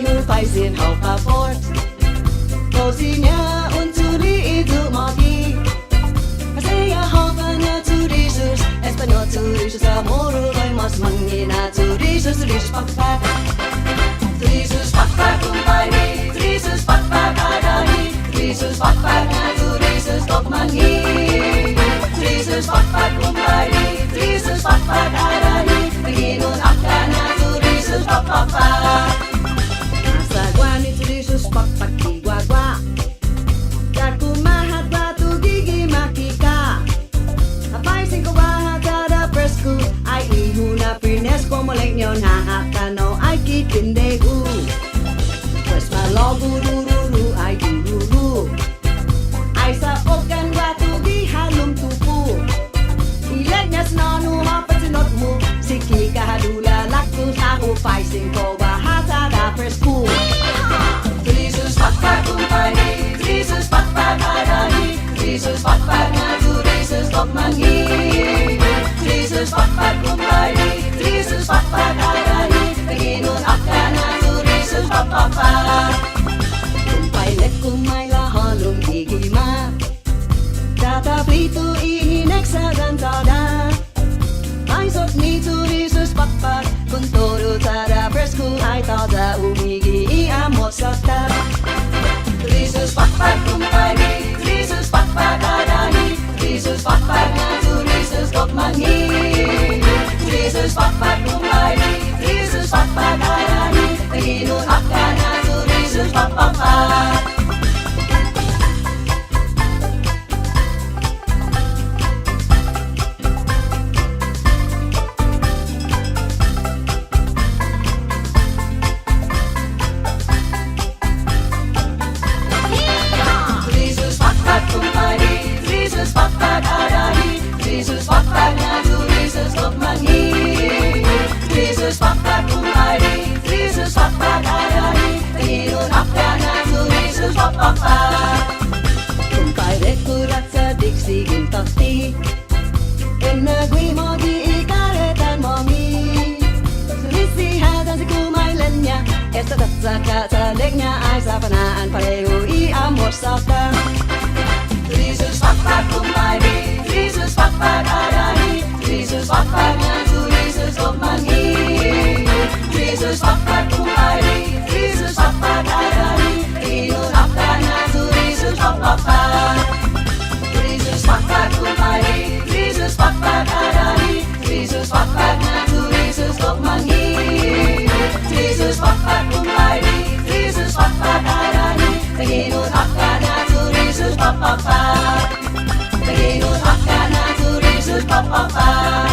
hur paisin haupa fort Posinya unturi itu magi Saya haupa turisus Espanol turisus Amoro vai mas mangina turisus Turisus pakpak Turisus pakpak kumpari Turisus pakpak adahi Turisus pakpak na turisus kok mangi Turisus pakpak kumpari Turisus pakpak adahi Penginun akana turisus pakpak Nasa guani turisus pakpak igwagwa Daku mahat batu gigi makika Apaisin ko bahagada presku Ay ihuna prines ko molek nyon hahatano ay kitindegu Pues malogu dururu ay dururu Ay sa okan batu di halum tupu Ileg niya sinanu hapatinot mo Siki kahadula laktu tahu paisin ko bahatada presku Turisus pakpak kumpari Turisus pakpak adahi Turisus pakpak na turisus kok mangi Turisus pakpak kumpari Turisus pakpak adahi Penginun akana turisus pakpak Kumpay let kumay lahalong igima Tata plito ihinek sa gantada Ay sok ni turisus pakpak Kung todo tada presku ay tada umigi iamot sakta Turisus pakpak kumpari Turisus pakpak adahi Turisus pakpak na turisus kok mangi Turisus pakpak kumpari Turisus pakpak adahi Penginun akana turisus pakpak Turisus pakpak na turisus kok mangi Turisus pakpak kumpari Turisus pakpak adahi Penginun akana turisus pakpak Kumpay rekurat sa diksi gintati Inagwi mo di ikaretan momi Sulisihadan si kumaylan niya Esta tatsaka sa leg niya ay sa panaan pareho iamor sakta Turisus pakpak kumpari Turisus pakpak adahi Turisus pakpak na turisus kok mangi Turisus pakpak kumpari Turisus pakpak adahi Penginun akana turisus pakpak Turisus pakpak kumpari Turisus pakpak adahi Turisus pakpak na turisus kok mangi Turisus pakpak kumpari Turisus pakpak adahi Penginun akana turisus pakpak Penginun akana turisus pakpak